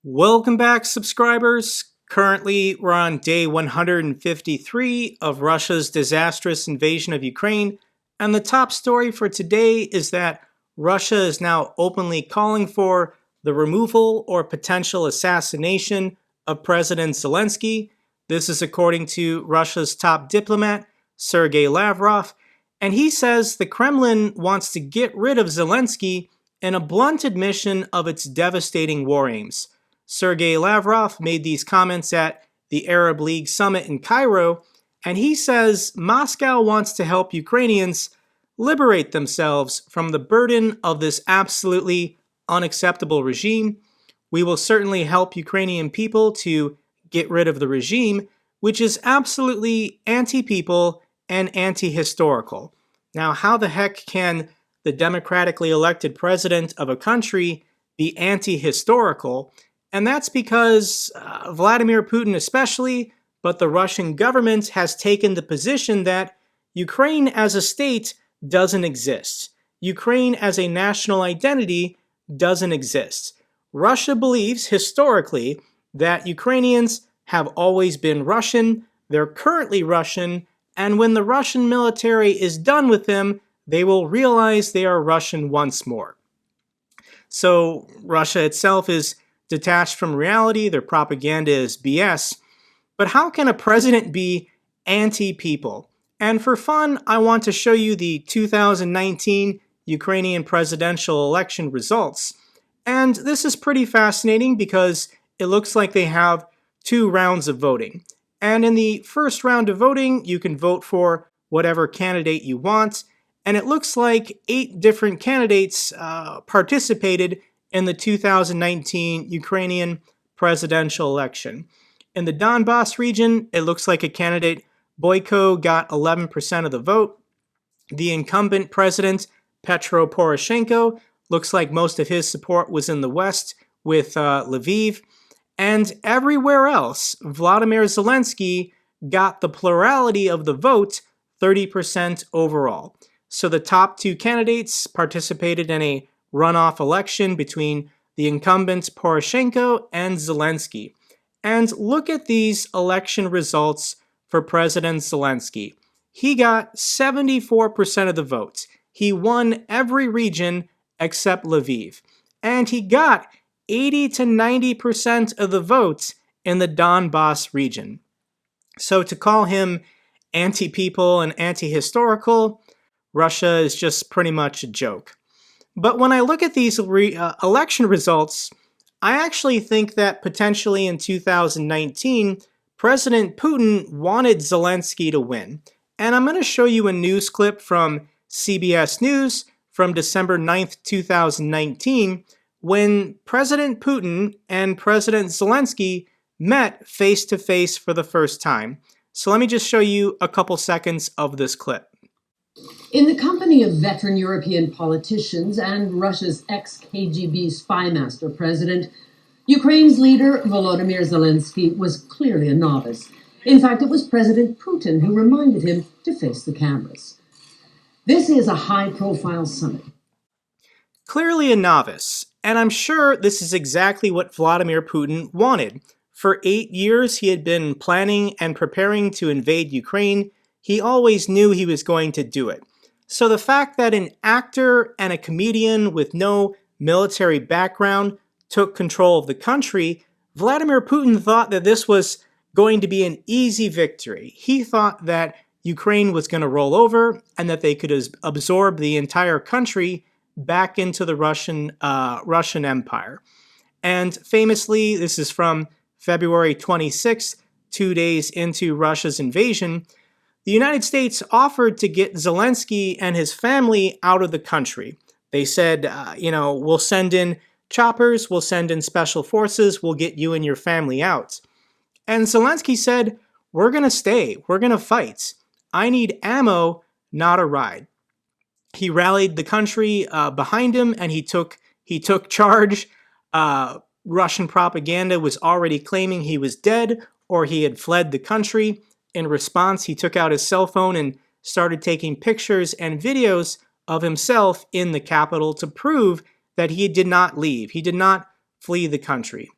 Welcome back, subscribers. Currently, we're on day 153 of Russia's disastrous invasion of Ukraine, and the top story for today is that Russia is now openly calling for the removal or potential assassination of President Zelensky. This is according to Russia's top diplomat, Sergei Lavrov, and he says the Kremlin wants to get rid of Zelensky in a blunt admission of its devastating war aims. Sergei Lavrov made these comments at the Arab League summit in Cairo, and he says Moscow wants to help Ukrainians liberate themselves from the burden of this absolutely unacceptable regime. We will certainly help Ukrainian people to get rid of the regime, which is absolutely anti-people and anti-historical. Now, how the heck can the democratically elected president of a country be anti-historical? And that's because Vladimir Putin especially, but the Russian government has taken the position that Ukraine as a state doesn't exist. Ukraine as a national identity doesn't exist. Russia believes historically that Ukrainians have always been Russian, they're currently Russian, and when the Russian military is done with them, they will realize they are Russian once more. So Russia itself is detached from reality, their propaganda is BS. But how can a president be anti-people? And for fun, I want to show you the 2019 Ukrainian presidential election results. And this is pretty fascinating because it looks like they have two rounds of voting. And in the first round of voting, you can vote for whatever candidate you want. And it looks like 8 different candidates participated in the 2019 Ukrainian presidential election. In the Donbas region, it looks like a candidate, Boyko, got 11% of the vote. The incumbent president, Petro Poroshenko, looks like most of his support was in the west with Lviv. And everywhere else, Vladimir Zelensky got the plurality of the vote, 30% overall. So the top 2 candidates participated in a runoff election between the incumbents Poroshenko and Zelensky. And look at these election results for President Zelensky. He got 74% of the votes. He won every region except Lviv. And he got 80 to 90% of the votes in the Donbas region. So to call him anti-people and anti-historical, Russia is just pretty much a joke. But when I look at these election results, I actually think that potentially in 2019, President Putin wanted Zelensky to win. And I'm going to show you a news clip from CBS News from December 9th, 2019, when President Putin and President Zelensky met face-to-face for the first time. So let me just show you a couple seconds of this clip. In the company of veteran European politicians and Russia's ex-KGB spy master president, Ukraine's leader, Volodymyr Zelensky, was clearly a novice. In fact, it was President Putin who reminded him to face the cameras. This is a high-profile summit. Clearly a novice, and I'm sure this is exactly what Vladimir Putin wanted. For 8 years, he had been planning and preparing to invade Ukraine. He always knew he was going to do it. So the fact that an actor and a comedian with no military background took control of the country, Vladimir Putin thought that this was going to be an easy victory. He thought that Ukraine was going to roll over and that they could absorb the entire country back into the Russian Empire. And famously, this is from February 26th, 2 days into Russia's invasion, the United States offered to get Zelensky and his family out of the country. They said, we'll send in choppers, we'll send in special forces, we'll get you and your family out. And Zelensky said, we're going to stay, we're going to fight. I need ammo, not a ride. He rallied the country behind him and he took charge. Russian propaganda was already claiming he was dead or he had fled the country. In response, he took out his cell phone and started taking pictures and videos of himself in the capital to prove that he did not leave. He did not flee the country.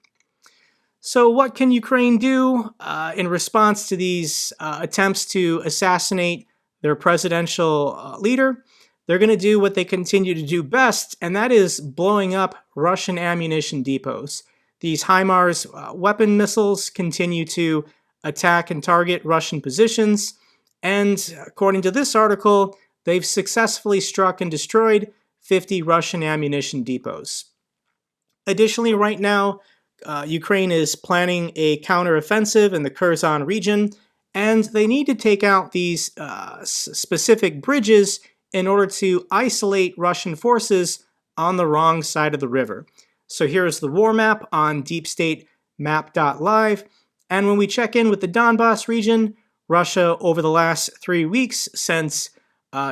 So, what can Ukraine do in response to these attempts to assassinate their presidential leader? They're going to do what they continue to do best, and that is blowing up Russian ammunition depots. These HIMARS weapon missiles continue to attack and target Russian positions, and according to this article, they've successfully struck and destroyed 50 Russian ammunition depots. Additionally, right now, Ukraine is planning a counteroffensive in the Kherson region, and they need to take out these specific bridges in order to isolate Russian forces on the wrong side of the river. So here's the war map on deepstatemap.live, and when we check in with the Donbas region, Russia over the last 3 weeks since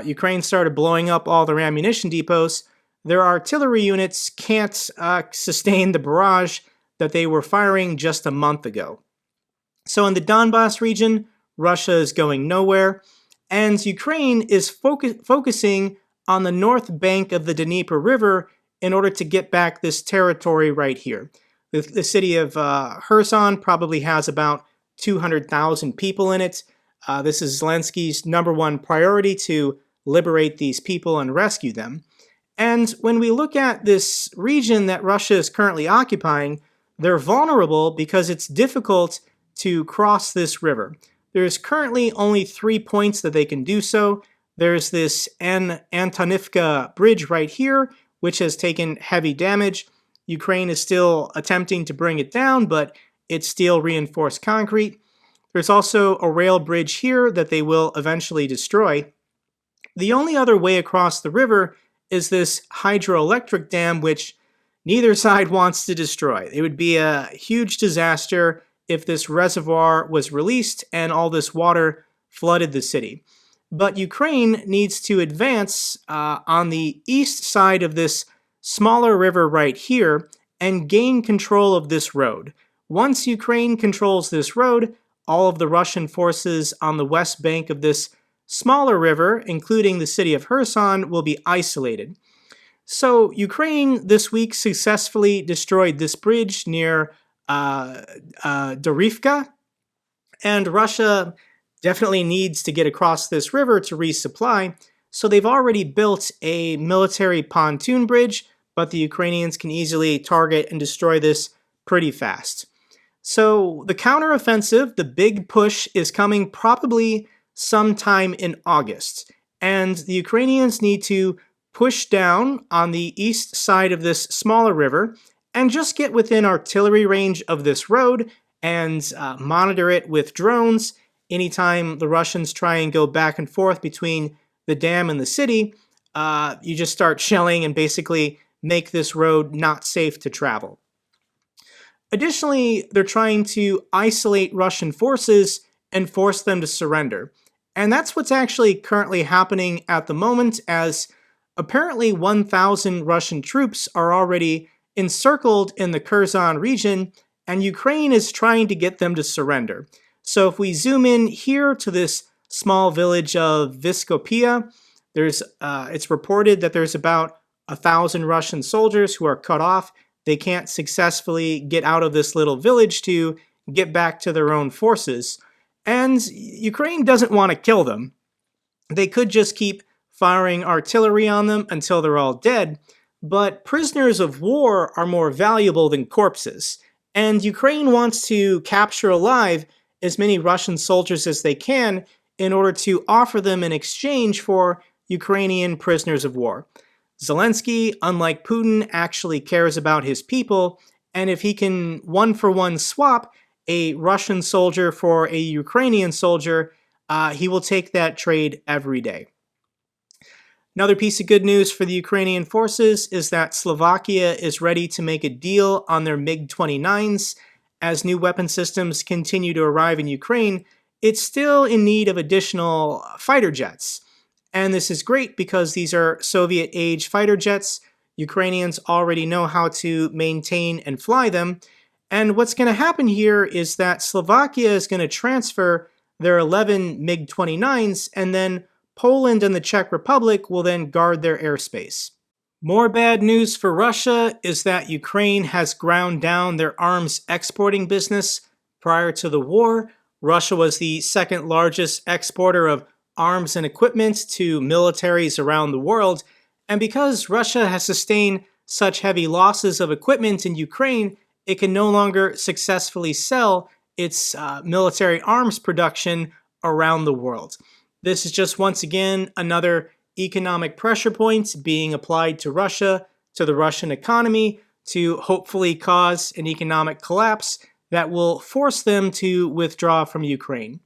Ukraine started blowing up all their ammunition depots, their artillery units can't sustain the barrage that they were firing just a month ago. So in the Donbas region, Russia is going nowhere, and Ukraine is focusing on the north bank of the Dnieper River in order to get back this territory right here. The city of Kherson probably has about 200,000 people in it. This is Zelensky's number one priority, to liberate these people and rescue them. And when we look at this region that Russia is currently occupying, they're vulnerable because it's difficult to cross this river. There's currently only 3 points that they can do so. There's this Antonivka bridge right here, which has taken heavy damage. Ukraine is still attempting to bring it down, but it's steel reinforced concrete. There's also a rail bridge here that they will eventually destroy. The only other way across the river is this hydroelectric dam, which neither side wants to destroy. It would be a huge disaster if this reservoir was released and all this water flooded the city. But Ukraine needs to advance on the east side of this smaller river right here and gain control of this road. Once Ukraine controls this road, all of the Russian forces on the west bank of this smaller river, including the city of Kherson, will be isolated. So Ukraine this week successfully destroyed this bridge near Dorivka, and Russia definitely needs to get across this river to resupply. So they've already built a military pontoon bridge, but the Ukrainians can easily target and destroy this pretty fast. So the counteroffensive, the big push, is coming probably sometime in August, and the Ukrainians need to push down on the east side of this smaller river and just get within artillery range of this road and monitor it with drones. Anytime the Russians try and go back and forth between the dam and the city, you just start shelling and basically make this road not safe to travel. Additionally, they're trying to isolate Russian forces and force them to surrender. And that's what's actually currently happening at the moment, as apparently 1,000 Russian troops are already encircled in the Kherson region, and Ukraine is trying to get them to surrender. So if we zoom in here to this small village of Vyskopia, it's reported that there's about 1,000 Russian soldiers who are cut off. They can't successfully get out of this little village to get back to their own forces. And Ukraine doesn't want to kill them. They could just keep firing artillery on them until they're all dead, but prisoners of war are more valuable than corpses. And Ukraine wants to capture alive as many Russian soldiers as they can in order to offer them in exchange for Ukrainian prisoners of war. Zelensky, unlike Putin, actually cares about his people, and if he can one-for-one swap a Russian soldier for a Ukrainian soldier, he will take that trade every day. Another piece of good news for the Ukrainian forces is that Slovakia is ready to make a deal on their MiG-29s. As new weapon systems continue to arrive in Ukraine, it's still in need of additional fighter jets. And this is great because these are Soviet-age fighter jets. Ukrainians already know how to maintain and fly them. And what's going to happen here is that Slovakia is going to transfer their 11 MiG-29s, and then Poland and the Czech Republic will then guard their airspace. More bad news for Russia is that Ukraine has ground down their arms exporting business. Prior to the war, Russia was the second largest exporter of arms and equipment to militaries around the world. And because Russia has sustained such heavy losses of equipment in Ukraine, it can no longer successfully sell its military arms production around the world. This is just once again another economic pressure points being applied to Russia, to the Russian economy, to hopefully cause an economic collapse that will force them to withdraw from Ukraine.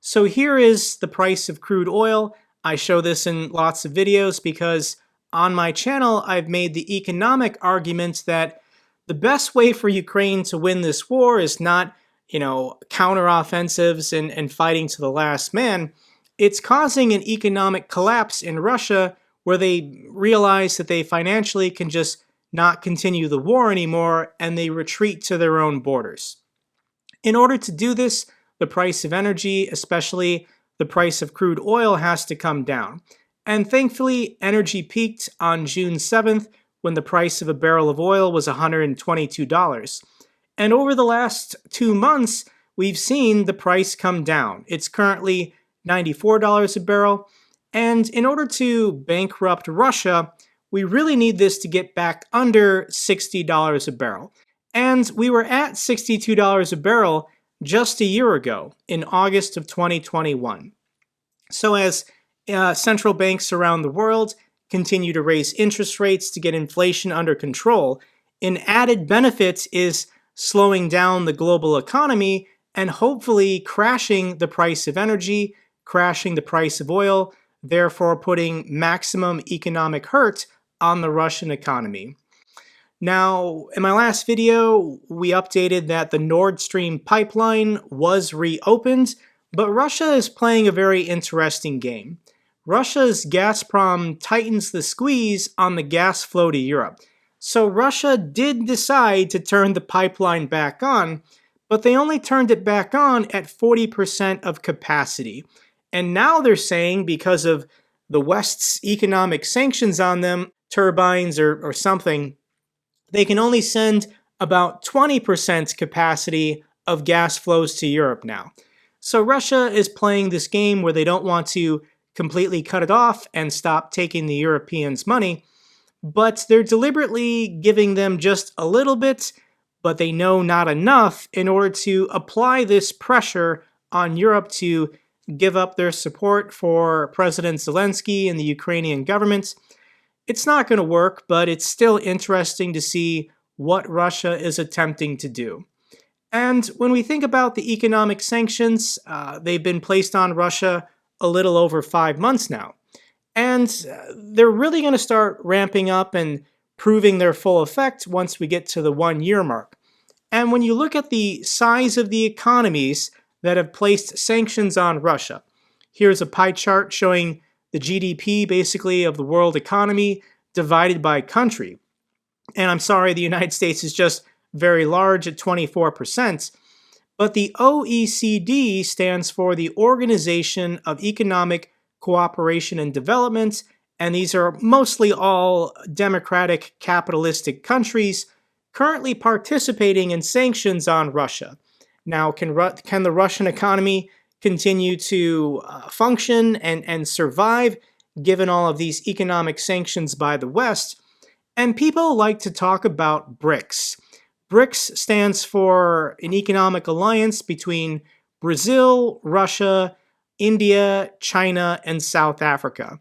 So here is the price of crude oil. I show this in lots of videos because on my channel I've made the economic argument that the best way for Ukraine to win this war is not, counteroffensives and fighting to the last man. It's causing an economic collapse in Russia where they realize that they financially can just not continue the war anymore and they retreat to their own borders. In order to do this, the price of energy, especially the price of crude oil, has to come down. And thankfully, energy peaked on June 7th when the price of a barrel of oil was $122. And over the last 2 months, we've seen the price come down. It's currently $94 a barrel. And in order to bankrupt Russia, we really need this to get back under $60 a barrel. And we were at $62 a barrel just a year ago, in August of 2021. So as central banks around the world continue to raise interest rates to get inflation under control, an added benefit is slowing down the global economy and hopefully crashing the price of energy, crashing the price of oil, therefore putting maximum economic hurt on the Russian economy. Now, in my last video, we updated that the Nord Stream pipeline was reopened, but Russia is playing a very interesting game. Russia's Gazprom tightens the squeeze on the gas flow to Europe. So Russia did decide to turn the pipeline back on, but they only turned it back on at 40% of capacity. And now they're saying because of the West's economic sanctions on them, turbines or something, they can only send about 20% capacity of gas flows to Europe now. So Russia is playing this game where they don't want to completely cut it off and stop taking the Europeans' money, but they're deliberately giving them just a little bit, but they know not enough in order to apply this pressure on Europe to give up their support for President Zelensky and the Ukrainian government. It's not going to work, but it's still interesting to see what Russia is attempting to do. And when we think about the economic sanctions, they've been placed on Russia a little over 5 months now. And they're really going to start ramping up and proving their full effect once we get to the 1-year mark. And when you look at the size of the economies that have placed sanctions on Russia, here's a pie chart showing the GDP basically of the world economy divided by country. And I'm sorry, the United States is just very large at 24%. But the OECD stands for the Organization of Economic Cooperation and Development, and these are mostly all democratic capitalistic countries currently participating in sanctions on Russia. Now, can the Russian economy continue to function and survive given all of these economic sanctions by the West? And people like to talk about BRICS. BRICS stands for an economic alliance between Brazil, Russia, India, China, and South Africa.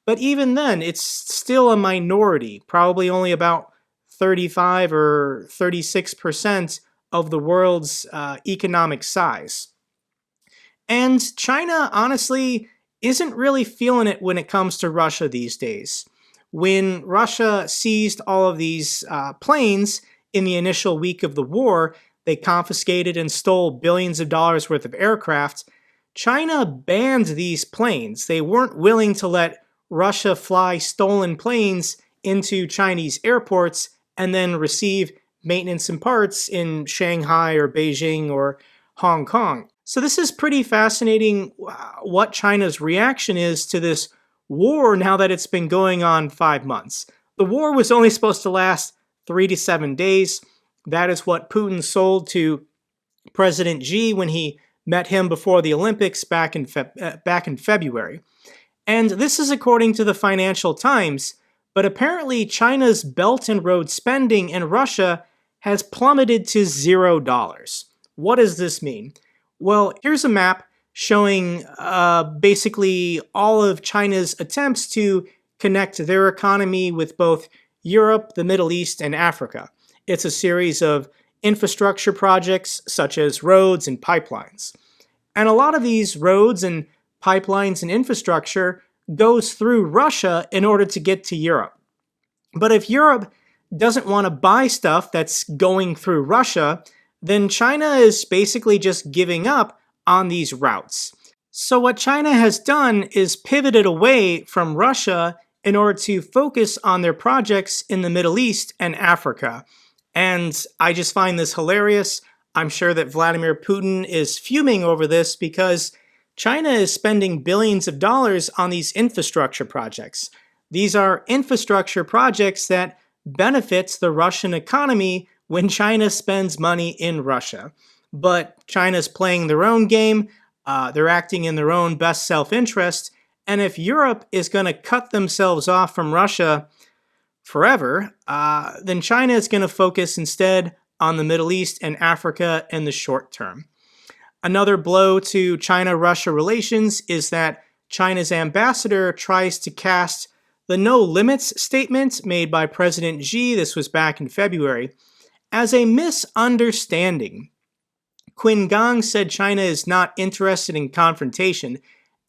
But even then, it's still a minority, probably only about 35 or 36% of the world's economic size. And China, honestly, isn't really feeling it when it comes to Russia these days. When Russia seized all of these planes in the initial week of the war, they confiscated and stole billions of dollars worth of aircraft. China banned these planes. They weren't willing to let Russia fly stolen planes into Chinese airports and then receive maintenance and parts in Shanghai or Beijing or Hong Kong. So this is pretty fascinating what China's reaction is to this war now that it's been going on 5 months. The war was only supposed to last 3 to 7 days. That is what Putin sold to President Xi when he met him before the Olympics back in February. And this is according to the Financial Times, but apparently China's Belt and Road spending in Russia has plummeted to $0. What does this mean? Well, here's a map showing basically all of China's attempts to connect their economy with both Europe, the Middle East, and Africa. It's a series of infrastructure projects such as roads and pipelines. And a lot of these roads and pipelines and infrastructure goes through Russia in order to get to Europe. But if Europe doesn't want to buy stuff that's going through Russia, then China is basically just giving up on these routes. So what China has done is pivoted away from Russia in order to focus on their projects in the Middle East and Africa. And I just find this hilarious. I'm sure that Vladimir Putin is fuming over this because China is spending billions of dollars on these infrastructure projects. These are infrastructure projects that benefits the Russian economy when China spends money in Russia. But China's playing their own game. They're acting in their own best self-interest. And if Europe is going to cut themselves off from Russia forever, then China is going to focus instead on the Middle East and Africa in the short term. Another blow to China-Russia relations is that China's ambassador tries to cast the no limits statement made by President Xi, this was back in February, as a misunderstanding. Qin Gang said China is not interested in confrontation,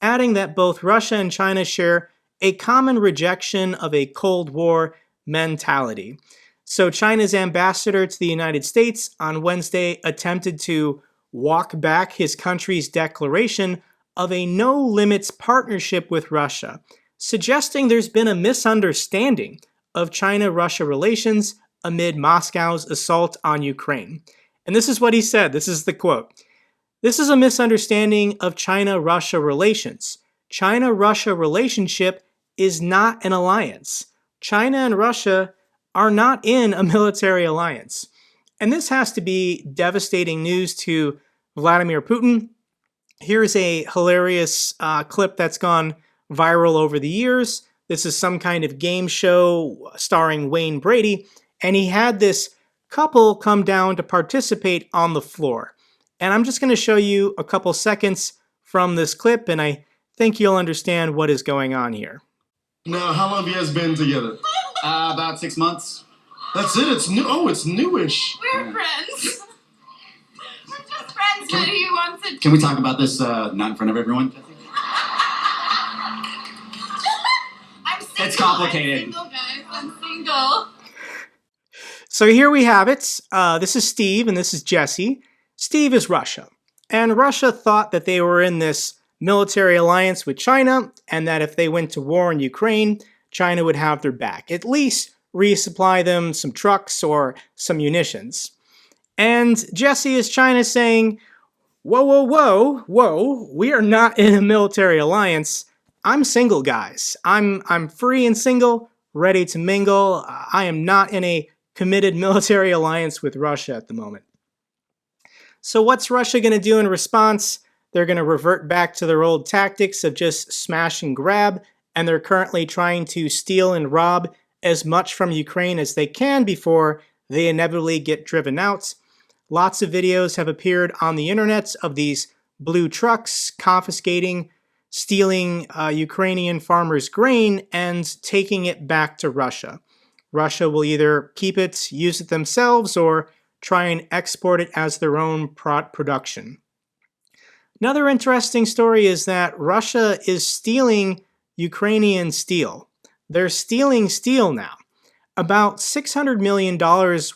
adding that both Russia and China share a common rejection of a Cold War mentality. So China's ambassador to the United States on Wednesday attempted to walk back his country's declaration of a no-limits partnership with Russia, suggesting there's been a misunderstanding of China-Russia relations amid Moscow's assault on Ukraine. And this is what he said. This is the quote. "This is a misunderstanding of China-Russia relations. China-Russia relationship is not an alliance. China and Russia are not in a military alliance." And this has to be devastating news to Vladimir Putin. Here's a hilarious clip that's gone viral over the years. This is some kind of game show starring Wayne Brady, and he had this couple come down to participate on the floor. And I'm just going to show you a couple seconds from this clip, and I think you'll understand what is going on here. Now, how long have you guys been together? About 6 months. That's it? It's new. Oh, it's newish. We're friends. We're just friends, but he wants it. Can we talk about this not in front of everyone? I'm single. It's complicated. I'm single, guys. I'm single. So here we have it. This is Steve and this is Jesse. Steve is Russia. And Russia thought that they were in this military alliance with China and that if they went to war in Ukraine, China would have their back. At least resupply them some trucks or some munitions. And Jesse is China saying, whoa, whoa, whoa, whoa, we are not in a military alliance. I'm single, guys. I'm free and single, ready to mingle. I am not in a committed military alliance with Russia at the moment. So what's Russia going to do in response? They're going to revert back to their old tactics of just smash and grab, and they're currently trying to steal and rob as much from Ukraine as they can before they inevitably get driven out. Lots of videos have appeared on the internet of these blue trucks confiscating, stealing Ukrainian farmers' grain and taking it back to Russia. Russia will either keep it, use it themselves, or try and export it as their own production. Another interesting story is that Russia is stealing Ukrainian steel. They're stealing steel now. About $600 million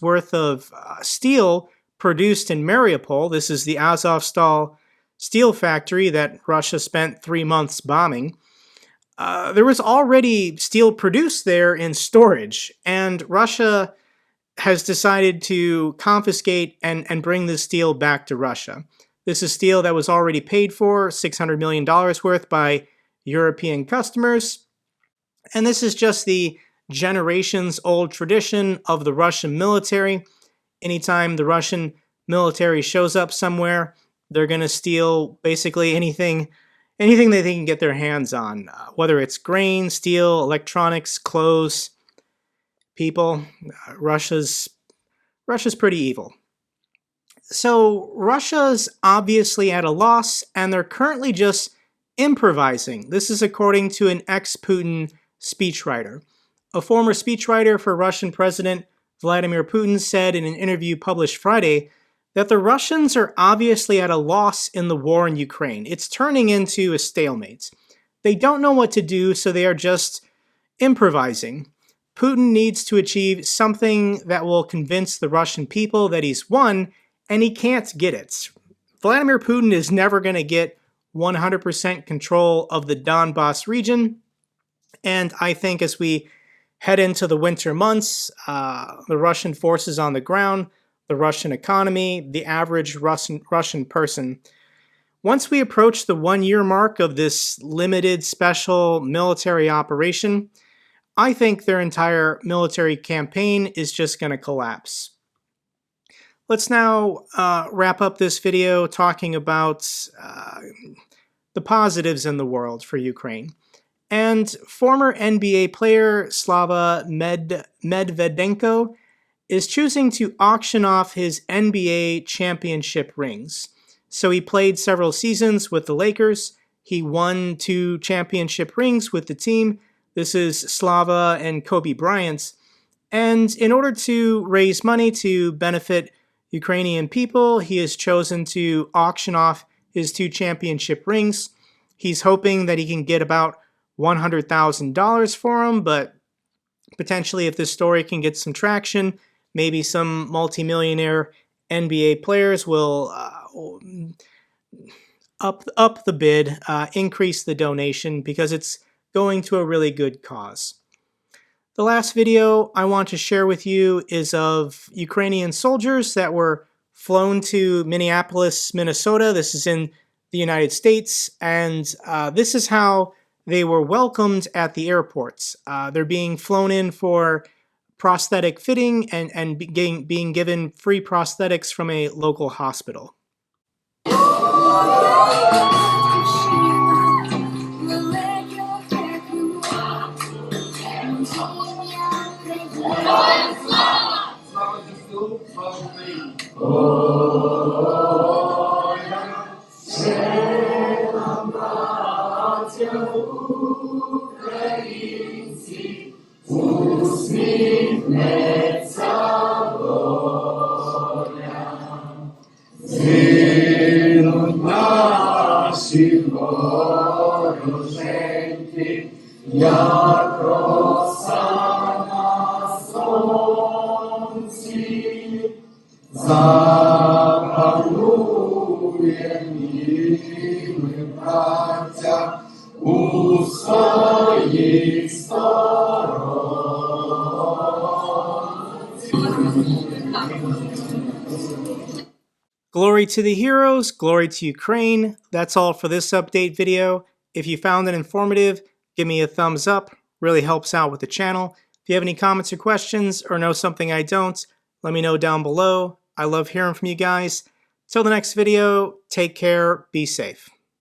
worth of steel produced in Mariupol. This is the Azovstal steel factory that Russia spent 3 months bombing. There was already steel produced there in storage, and Russia has decided to confiscate and bring this steel back to Russia. This is steel that was already paid for, $600 million worth by European customers. And this is just the generations-old tradition of the Russian military. Anytime the Russian military shows up somewhere, they're going to steal basically anything that they can get their hands on, whether it's grain, steel, electronics, clothes, people. Russia's pretty evil. So Russia's obviously at a loss, and they're currently just improvising. This is according to an ex-Putin speechwriter. A former speechwriter for Russian President Vladimir Putin said in an interview published Friday that the Russians are obviously at a loss in the war in Ukraine. It's turning into a stalemate. They don't know what to do, so they are just improvising. Putin needs to achieve something that will convince the Russian people that he's won, and he can't get it. Vladimir Putin is never going to get 100% control of the Donbass region, and I think as we head into the winter months, the Russian forces on the ground, the Russian economy, the average Russian person, once we approach the 1-year mark of this limited special military operation, I think their entire military campaign is just going to collapse. Let's now wrap up this video talking about the positives in the world for Ukraine. And former NBA player Slava Medvedenko is choosing to auction off his NBA championship rings. So he played several seasons with the Lakers. He won 2 championship rings with the team. This is Slava and Kobe Bryant's. And in order to raise money to benefit Ukrainian people, he has chosen to auction off his 2 championship rings. He's hoping that he can get about $100,000 for them, but potentially if this story can get some traction, maybe some multimillionaire NBA players will up the bid, increase the donation, because it's going to a really good cause. The last video I want to share with you is of Ukrainian soldiers that were flown to Minneapolis, Minnesota. This is in the United States, and this is how they were welcomed at the airports. They're being flown in for prosthetic fitting and being given free prosthetics from a local hospital. Glory to the heroes, glory to Ukraine. That's all for this update video. If you found it informative, give me a thumbs up. Really helps out with the channel. If you have any comments or questions or know something I don't, let me know down below. I love hearing from you guys. Till the next video, take care, be safe.